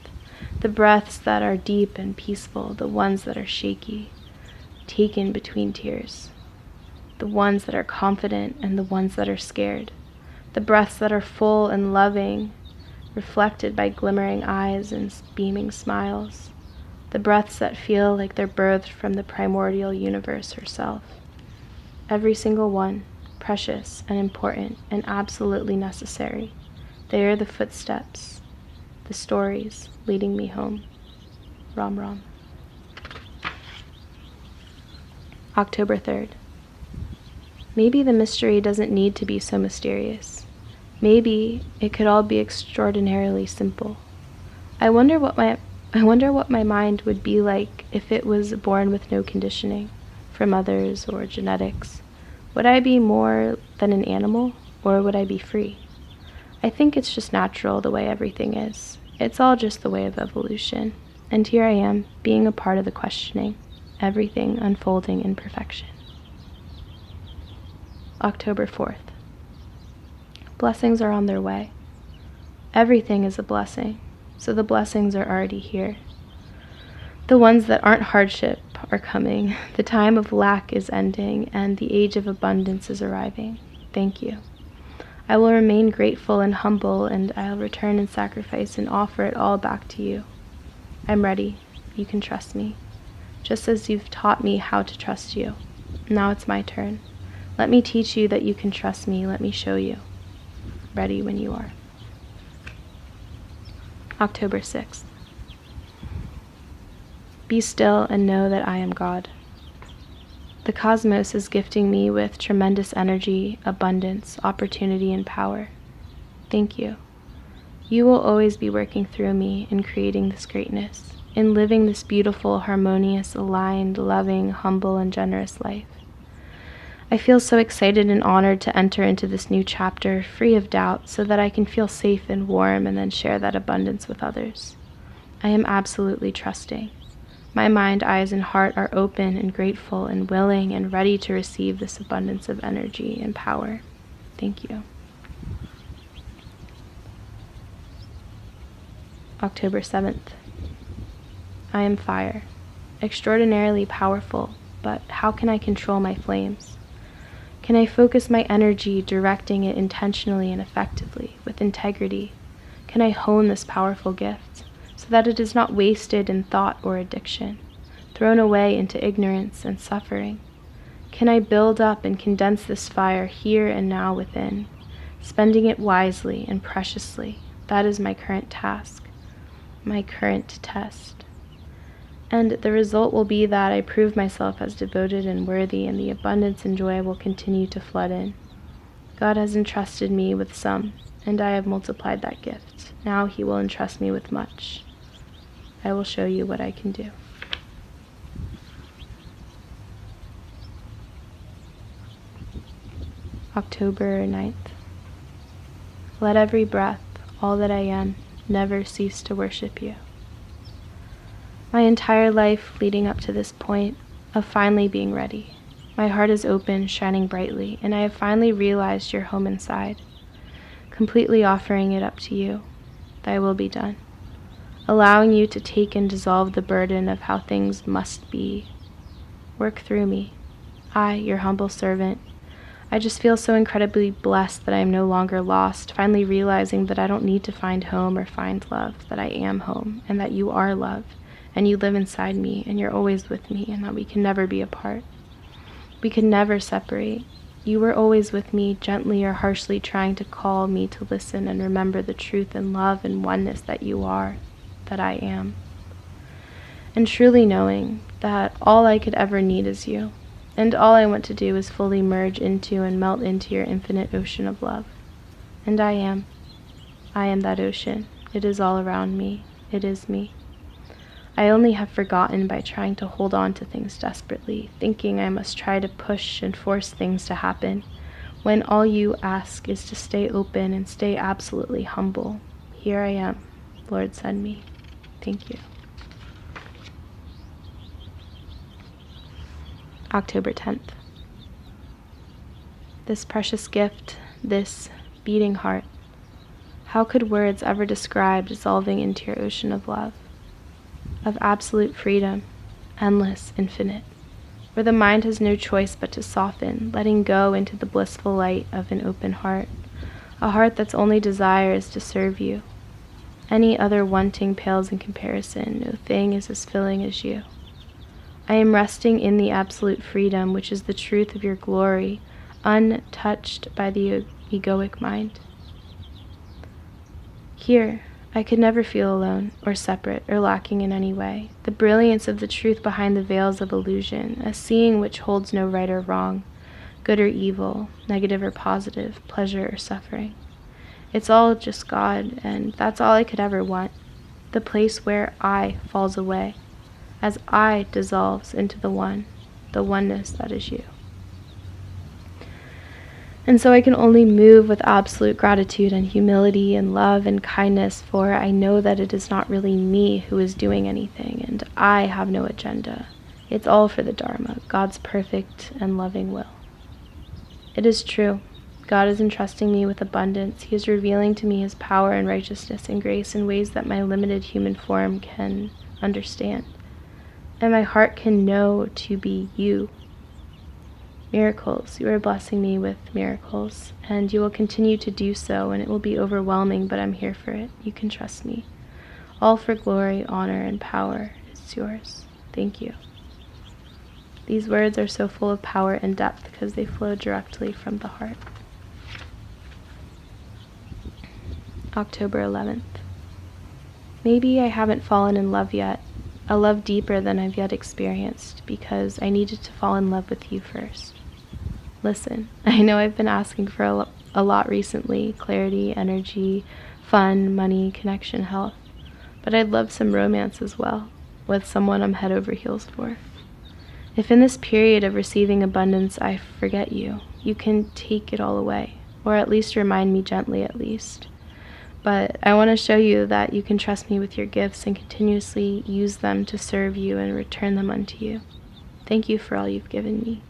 The breaths that are deep and peaceful, the ones that are shaky, taken between tears. The ones that are confident and the ones that are scared. The breaths that are full and loving, reflected by glimmering eyes and beaming smiles. The breaths that feel like they're birthed from the primordial universe herself. Every single one, precious and important and absolutely necessary. They are the footsteps, the stories leading me home. Ram Ram. October 3rd. Maybe the mystery doesn't need to be so mysterious. Maybe it could all be extraordinarily simple. I wonder what my mind would be like if it was born with no conditioning from others or genetics. Would I be more than an animal, or would I be free? I think it's just natural the way everything is. It's all just the way of evolution. And here I am, being a part of the questioning, everything unfolding in perfection. October 4th. Blessings are on their way. Everything is a blessing, so the blessings are already here. The ones that aren't hardship are coming. The time of lack is ending, and the age of abundance is arriving. Thank you. I will remain grateful and humble, and I'll return and sacrifice and offer it all back to you. I'm ready. You can trust me, just as you've taught me how to trust you. Now it's my turn. Let me teach you that you can trust me. Let me show you. Ready when you are. October 6th. Be still and know that I am God. The cosmos is gifting me with tremendous energy, abundance, opportunity, and power. Thank you. You will always be working through me in creating this greatness, in living this beautiful, harmonious, aligned, loving, humble, and generous life. I feel so excited and honored to enter into this new chapter, free of doubt, so that I can feel safe and warm and then share that abundance with others. I am absolutely trusting. My mind, eyes, and heart are open and grateful and willing and ready to receive this abundance of energy and power. Thank you. October 7th. I am fire, extraordinarily powerful, but how can I control my flames? Can I focus my energy, directing it intentionally and effectively, with integrity? Can I hone this powerful gift so that it is not wasted in thought or addiction, thrown away into ignorance and suffering? Can I build up and condense this fire here and now within, spending it wisely and preciously? That is my current task, my current test. And the result will be that I prove myself as devoted and worthy, and the abundance and joy will continue to flood in. God has entrusted me with some, and I have multiplied that gift. Now he will entrust me with much. I will show you what I can do. October 9th. Let every breath, all that I am, never cease to worship you. My entire life leading up to this point of finally being ready, my heart is open, shining brightly, and I have finally realized your home inside, completely offering it up to you. Thy will be done, allowing you to take and dissolve the burden of how things must be. Work through me. I, your humble servant, I just feel so incredibly blessed that I am no longer lost, finally realizing that I don't need to find home or find love, that I am home, and that you are love, and you live inside me, and you're always with me, and that we can never be apart. We can never separate. You were always with me, gently or harshly trying to call me to listen and remember the truth and love and oneness that you are, that I am. And truly knowing that all I could ever need is you. And all I want to do is fully merge into and melt into your infinite ocean of love. And I am. I am that ocean. It is all around me. It is me. I only have forgotten by trying to hold on to things desperately, thinking I must try to push and force things to happen, when all you ask is to stay open and stay absolutely humble. Here I am. Lord, send me. Thank you. October 10th. This precious gift, this beating heart, how could words ever describe dissolving into your ocean of love, of absolute freedom, endless, infinite, where the mind has no choice but to soften, letting go into the blissful light of an open heart, a heart that's only desire is to serve you. Any other wanting pales in comparison, no thing is as filling as you. I am resting in the absolute freedom, which is the truth of your glory, untouched by the egoic mind. Here, I could never feel alone, or separate, or lacking in any way. The brilliance of the truth behind the veils of illusion, a seeing which holds no right or wrong, good or evil, negative or positive, pleasure or suffering. It's all just God, and that's all I could ever want. The place where I falls away, as I dissolves into the oneness that is you. And so I can only move with absolute gratitude and humility and love and kindness, for I know that it is not really me who is doing anything, and I have no agenda. It's all for the Dharma, God's perfect and loving will. It is true. God is entrusting me with abundance. He is revealing to me his power and righteousness and grace in ways that my limited human form can understand. And my heart can know to be you. Miracles. You are blessing me with miracles, and you will continue to do so, and it will be overwhelming, but I'm here for it. You can trust me. All for glory, honor, and power is yours. Thank you. These words are so full of power and depth because they flow directly from the heart. October 11th. Maybe I haven't fallen in love yet, a love deeper than I've yet experienced, because I needed to fall in love with you first. Listen, I know I've been asking for a lot recently, clarity, energy, fun, money, connection, health, but I'd love some romance as well, with someone I'm head over heels for. If in this period of receiving abundance I forget you, you can take it all away, or at least remind me gently at least. But I want to show you that you can trust me with your gifts and continuously use them to serve you and return them unto you. Thank you for all you've given me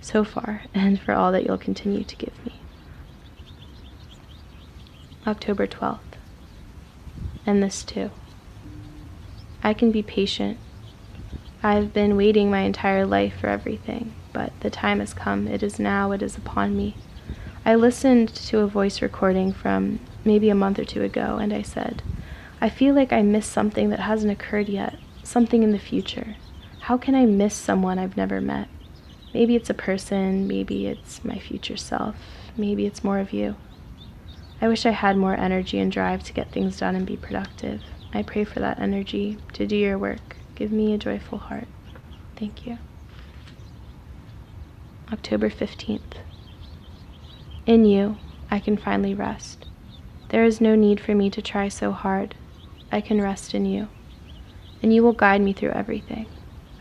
so far, and for all that you'll continue to give me. October 12th. And this too. I can be patient. I've been waiting my entire life for everything, but the time has come. It is now. It is upon me. I listened to a voice recording from maybe a month or two ago, and I said, I feel like I missed something that hasn't occurred yet, something in the future. How can I miss someone I've never met? Maybe it's a person, maybe it's my future self, maybe it's more of you. I wish I had more energy and drive to get things done and be productive. I pray for that energy to do your work. Give me a joyful heart. Thank you. October 15th. In you, I can finally rest. There is no need for me to try so hard. I can rest in you, and you will guide me through everything.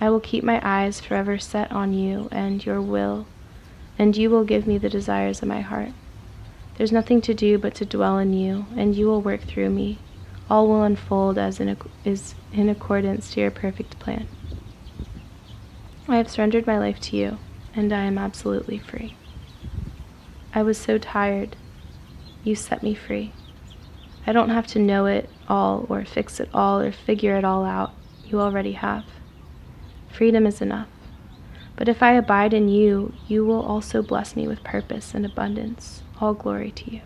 I will keep my eyes forever set on you and your will, and you will give me the desires of my heart. There's nothing to do but to dwell in you, and you will work through me. All will unfold as is in accordance to your perfect plan. I have surrendered my life to you, and I am absolutely free. I was so tired. You set me free. I don't have to know it all or fix it all or figure it all out. You already have. Freedom is enough. But if I abide in you, you will also bless me with purpose and abundance. All glory to you.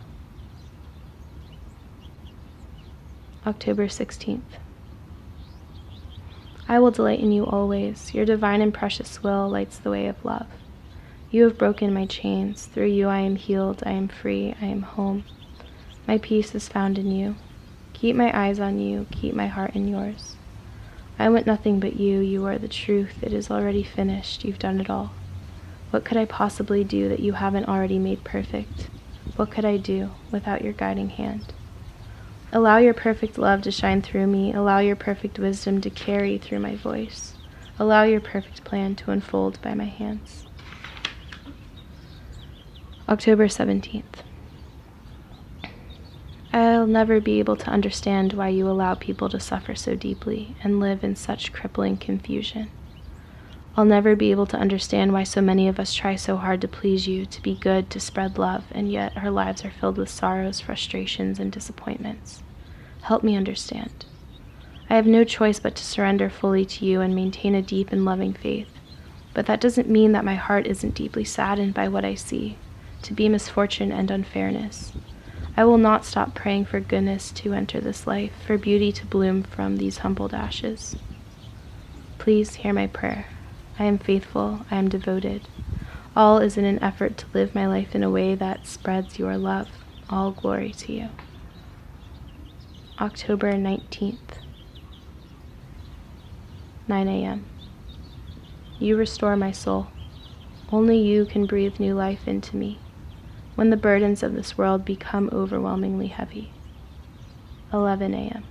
October 16th. I will delight in you always. Your divine and precious will lights the way of love. You have broken my chains. Through you I am healed. I am free. I am home. My peace is found in you. Keep my eyes on you. Keep my heart in yours. I want nothing but you. You are the truth. It is already finished. You've done it all. What could I possibly do that you haven't already made perfect? What could I do without your guiding hand? Allow your perfect love to shine through me. Allow your perfect wisdom to carry through my voice. Allow your perfect plan to unfold by my hands. October 17th. I'll never be able to understand why you allow people to suffer so deeply and live in such crippling confusion. I'll never be able to understand why so many of us try so hard to please you, to be good, to spread love, and yet our lives are filled with sorrows, frustrations, and disappointments. Help me understand. I have no choice but to surrender fully to you and maintain a deep and loving faith. But that doesn't mean that my heart isn't deeply saddened by what I see, to be misfortune and unfairness. I will not stop praying for goodness to enter this life, for beauty to bloom from these humbled ashes. Please hear my prayer. I am faithful, I am devoted. All is in an effort to live my life in a way that spreads your love. All glory to you. October 19th, 9 a.m. You restore my soul. Only you can breathe new life into me when the burdens of this world become overwhelmingly heavy. 11 a.m.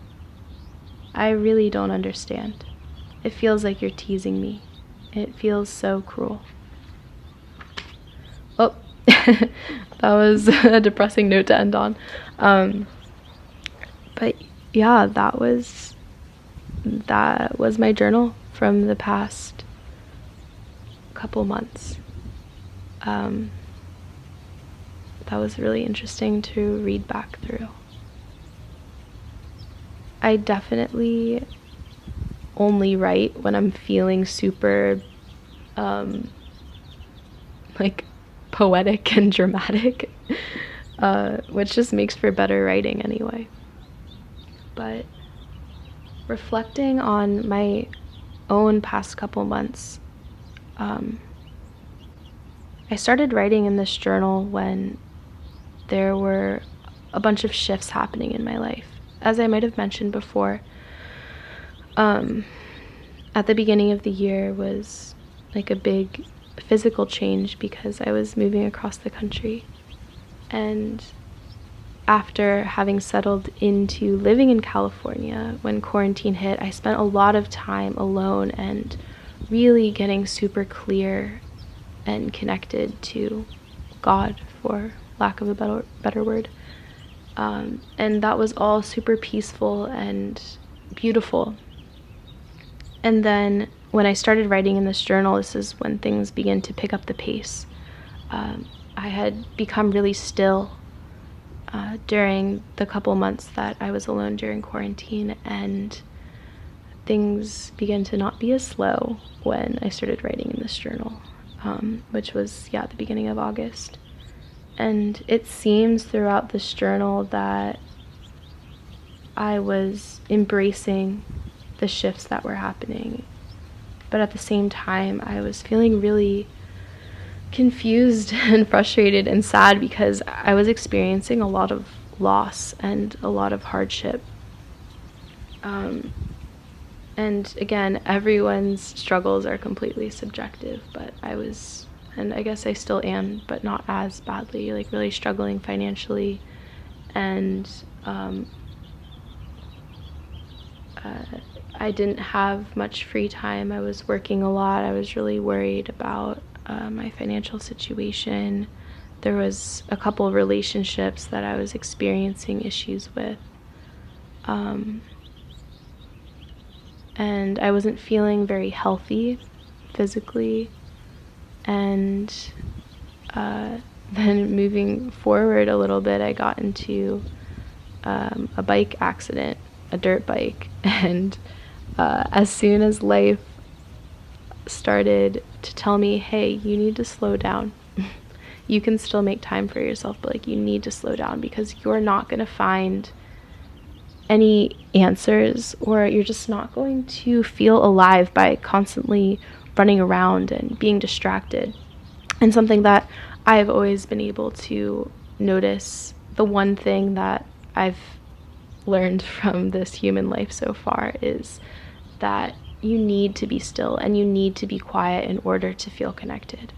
I really don't understand. It feels like you're teasing me. It feels so cruel. Oh, that was a depressing note to end on. But yeah, that was my journal from the past couple months. That was really interesting to read back through. I definitely only write when I'm feeling super like poetic and dramatic, which just makes for better writing anyway. But reflecting on my own past couple months, I started writing in this journal when there were a bunch of shifts happening in my life. As I might have mentioned before, at the beginning of the year was like a big physical change because I was moving across the country. And after having settled into living in California, when quarantine hit, I spent a lot of time alone and really getting super clear and connected to God, for lack of a better word. And that was all super peaceful and beautiful. And then when I started writing in this journal, this is when things began to pick up the pace. I had become really still during the couple months that I was alone during quarantine, and things began to not be as slow when I started writing in this journal, which was, at the beginning of August. And it seems throughout this journal that I was embracing the shifts that were happening. But at the same time, I was feeling really confused and frustrated and sad because I was experiencing a lot of loss and a lot of hardship. And again, everyone's struggles are completely subjective, but I was, and I guess I still am, but not as badly, like really struggling financially. And I didn't have much free time. I was working a lot. I was really worried about my financial situation. There was a couple of relationships that I was experiencing issues with. And I wasn't feeling very healthy physically. And then moving forward a little bit, I got into a bike accident, a dirt bike. And as soon as life started to tell me, hey, you need to slow down. You can still make time for yourself, but like, you need to slow down, because you're not going to find any answers, or you're just not going to feel alive by constantly running around and being distracted. And something that I've always been able to notice, the one thing that I've learned from this human life so far, is that you need to be still and you need to be quiet in order to feel connected.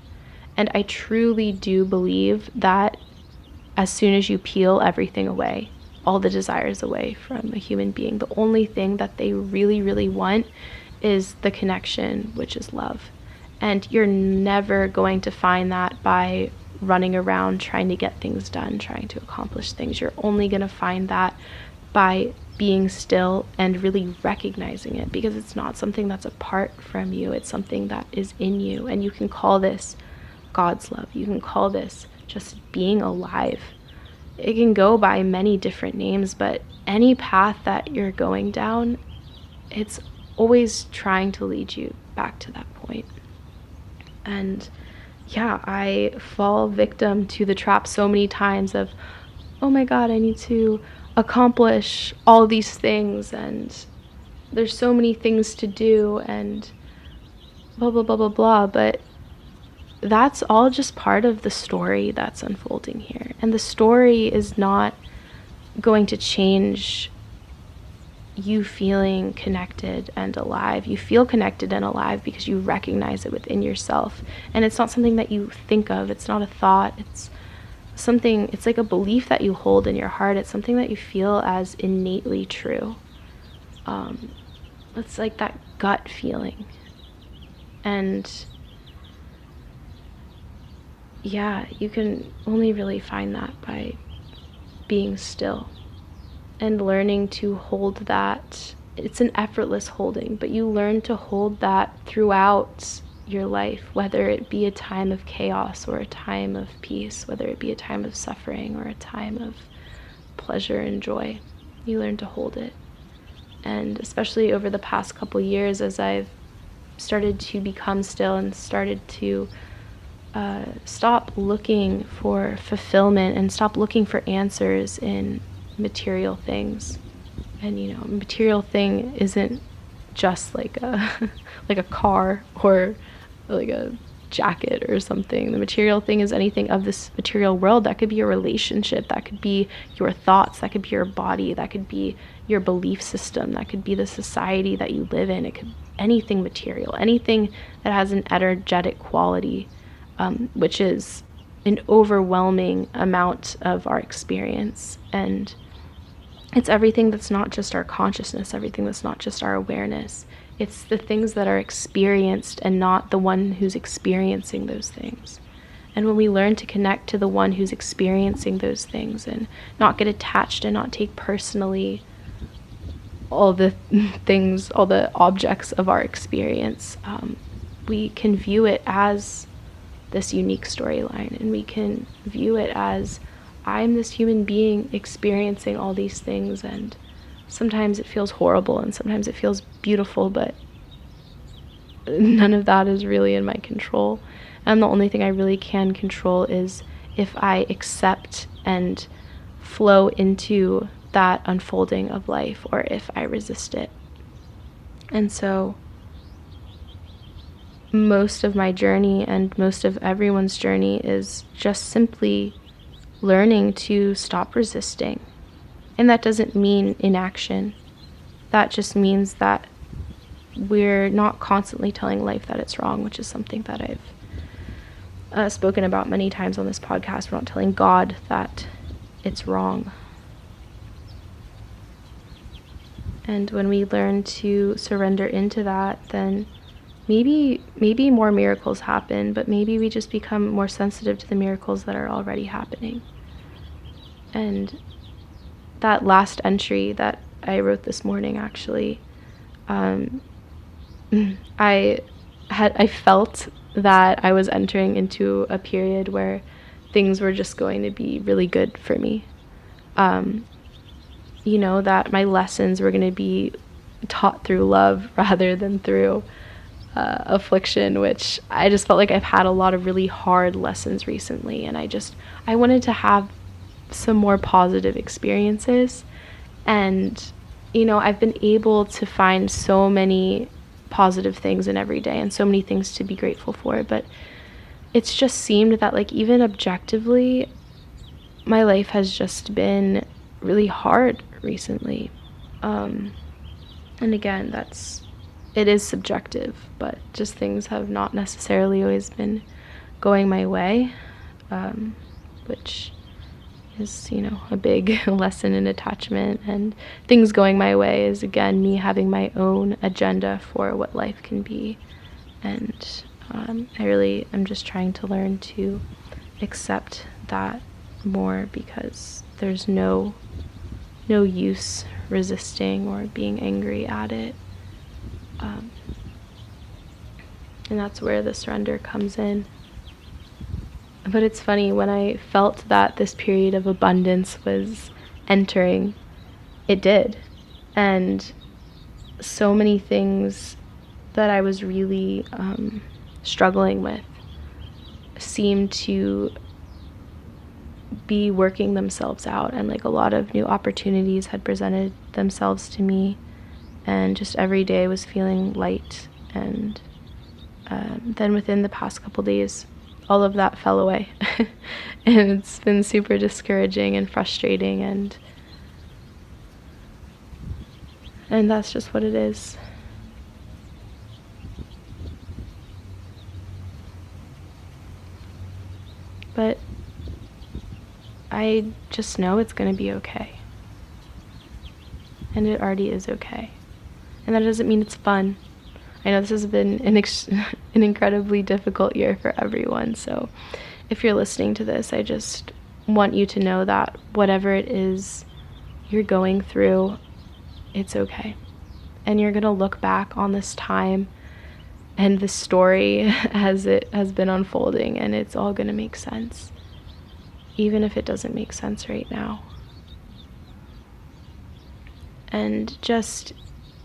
And I truly do believe that as soon as you peel everything away, all the desires away from a human being, the only thing that they really, really want is the connection, which is love. And you're never going to find that by running around trying to get things done, trying to accomplish things. You're only going to find that by being still and really recognizing it, because it's not something that's apart from you. It's something that is in you. And you can call this God's love. You can call this just being alive. It can go by many different names, but any path that you're going down, it's always trying to lead you back to that point. And yeah, I fall victim to the trap so many times of, oh my God, I need to accomplish all these things, and there's so many things to do, and blah, blah, blah, blah, blah. But that's all just part of the story that's unfolding here. And the story is not going to change you feeling connected and alive. You feel connected and alive because you recognize it within yourself. And it's not something that you think of. It's not a thought. It's something, it's like a belief that you hold in your heart. It's something that you feel as innately true. It's like that gut feeling. And yeah, you can only really find that by being still and learning to hold that. It's an effortless holding, but you learn to hold that throughout your life, whether it be a time of chaos or a time of peace, whether it be a time of suffering or a time of pleasure and joy. You learn to hold it. And especially over the past couple years, as I've started to become still and started to stop looking for fulfillment and stop looking for answers in material things. And you know, material thing isn't just like a like a car or like a jacket or something. The material thing is anything of this material world. That could be a relationship, that could be your thoughts, that could be your body, that could be your belief system, that could be the society that you live in. It could be anything material, anything that has an energetic quality, which is an overwhelming amount of our experience. And it's everything that's not just our consciousness, everything that's not just our awareness. It's the things that are experienced and not the one who's experiencing those things. And when we learn to connect to the one who's experiencing those things and not get attached and not take personally all the things, all the objects of our experience, we can view it as this unique storyline, and we can view it as, I'm this human being experiencing all these things, and sometimes it feels horrible and sometimes it feels beautiful, but none of that is really in my control. And the only thing I really can control is if I accept and flow into that unfolding of life, or if I resist it. And so most of my journey and most of everyone's journey is just simply learning to stop resisting. And that doesn't mean inaction. That just means that we're not constantly telling life that it's wrong, which is something that I've spoken about many times on this podcast. We're not telling God that it's wrong. And when we learn to surrender into that, then maybe more miracles happen, but maybe we just become more sensitive to the miracles that are already happening. And that last entry that I wrote this morning, actually, I felt that I was entering into a period where things were just going to be really good for me. That my lessons were going to be taught through love rather than through affliction, which I just felt like I've had a lot of really hard lessons recently, and I wanted to have some more positive experiences. And I've been able to find so many positive things in every day and so many things to be grateful for, but it's just seemed that, like, even objectively, my life has just been really hard recently. And again, it is subjective, but just things have not necessarily always been going my way, which is, a big lesson in attachment. And things going my way is, again, me having my own agenda for what life can be. And I really am just trying to learn to accept that more, because there's no use resisting or being angry at it. And that's where the surrender comes in. But it's funny, when I felt that this period of abundance was entering, it did. And so many things that I was really struggling with seemed to be working themselves out, and like a lot of new opportunities had presented themselves to me, and just every day was feeling light. And then within the past couple days, all of that fell away. And it's been super discouraging and frustrating, and that's just what it is. But I just know it's going to be okay. And it already is okay. And that doesn't mean it's fun. I know this has been an incredibly difficult year for everyone, so if you're listening to this, I just want you to know that whatever it is you're going through, it's okay. And you're going to look back on this time and the story as it has been unfolding, and it's all going to make sense, even if it doesn't make sense right now. And just,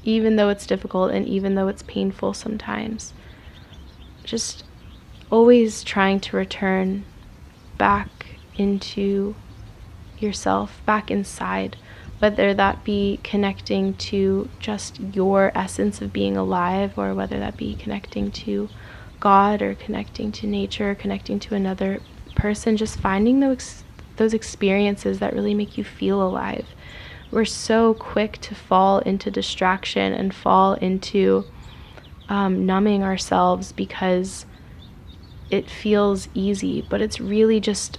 even though it's difficult and even though it's painful sometimes, just always trying to return back into yourself, back inside, whether that be connecting to just your essence of being alive, or whether that be connecting to God, or connecting to nature, or connecting to another person, just finding those experiences that really make you feel alive. We're so quick to fall into distraction and fall into numbing ourselves because it feels easy, but it's really just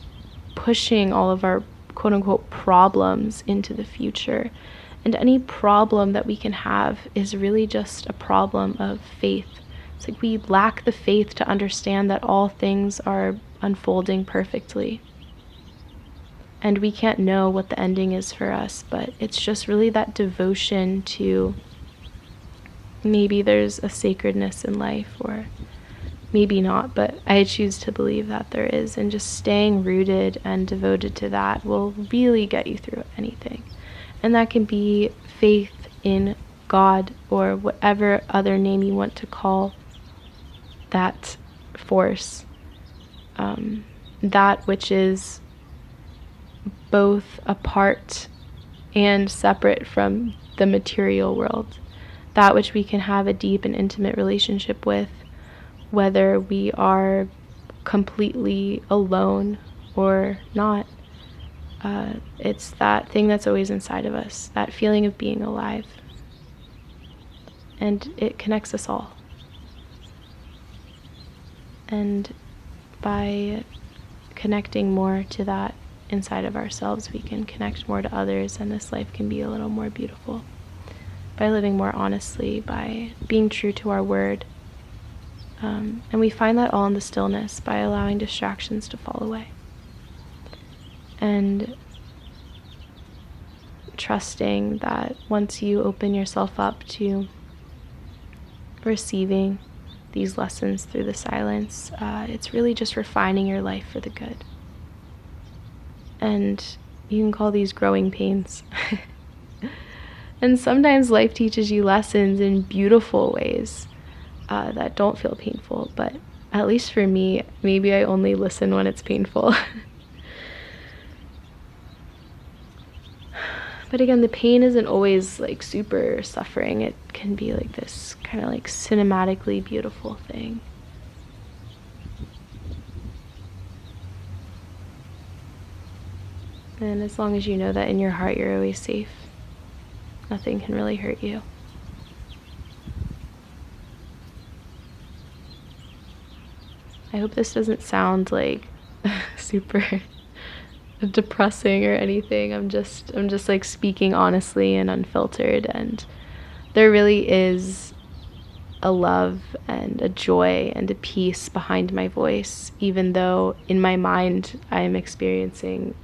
pushing all of our quote-unquote problems into the future. And any problem that we can have is really just a problem of faith. It's like we lack the faith to understand that all things are unfolding perfectly. And we can't know what the ending is for us, but it's just really that devotion to, maybe there's a sacredness in life, or maybe not, but I choose to believe that there is, and just staying rooted and devoted to that will really get you through anything. And that can be faith in God, or whatever other name you want to call that force, that which is both apart and separate from the material world, that which we can have a deep and intimate relationship with, whether we are completely alone or not. It's that thing that's always inside of us, that feeling of being alive. And it connects us all. And by connecting more to that inside of ourselves, we can connect more to others, and this life can be a little more beautiful. By living more honestly, by being true to our word, And we find that all in the stillness by allowing distractions to fall away. And trusting that once you open yourself up to receiving these lessons through the silence, it's really just refining your life for the good. And you can call these growing pains. And sometimes life teaches you lessons in beautiful ways that don't feel painful, but at least for me, maybe I only listen when it's painful. But again, the pain isn't always like super suffering. It can be like this kind of like cinematically beautiful thing. And as long as you know that in your heart you're always safe, nothing can really hurt you. I hope this doesn't sound like super depressing or anything. I'm just like speaking honestly and unfiltered, and there really is a love and a joy and a peace behind my voice, even though in my mind I'm experiencing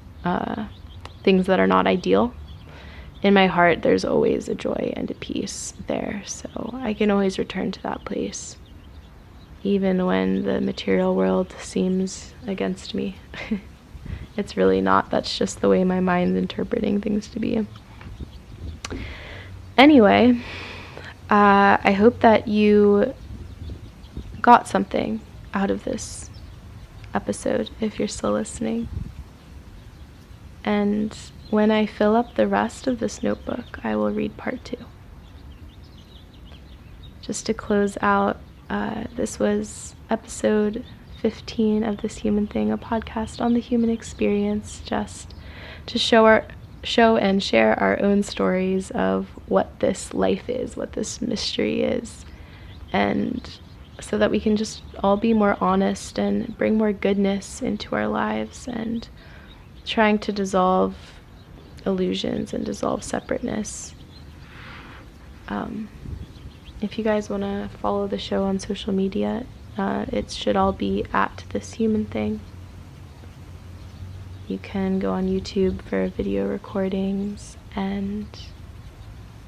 things that are not ideal. In my heart there's always a joy and a peace there, so I can always return to that place even when the material world seems against me. It's really not. That's just the way my mind's interpreting things to be. Anyway, I hope that you got something out of this episode if you're still listening. And when I fill up the rest of this notebook, I will read part 2. Just to close out, this was episode 15 of This Human Thing, a podcast on the human experience, just to show and share our own stories of what this life is, what this mystery is, and so that we can just all be more honest and bring more goodness into our lives, and trying to dissolve illusions and dissolve separateness. If you guys want to follow the show on social media, it should all be at This Human Thing. You can go on YouTube for video recordings, and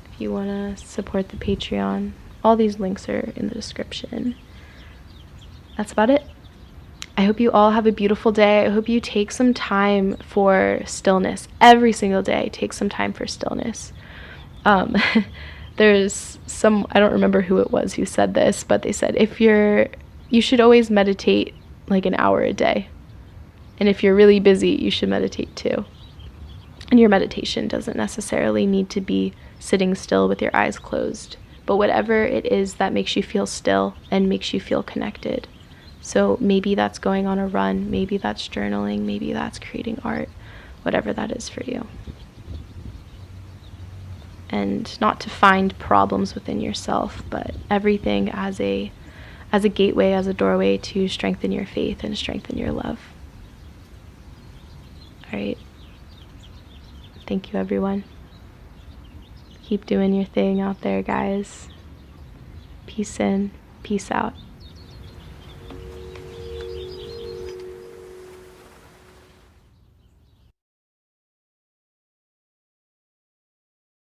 if you want to support the Patreon, all these links are in the description. That's about it. I hope you all have a beautiful day. I hope you take some time for stillness. Every single day, take some time for stillness. There's I don't remember who it was who said this, but they said you should always meditate like an hour a day. And if you're really busy, you should meditate too. And your meditation doesn't necessarily need to be sitting still with your eyes closed, but whatever it is that makes you feel still and makes you feel connected. So maybe that's going on a run, maybe that's journaling, maybe that's creating art, whatever that is for you. And not to find problems within yourself, but everything as a gateway, as a doorway to strengthen your faith and strengthen your love. All right. Thank you, everyone. Keep doing your thing out there, guys. Peace in, peace out.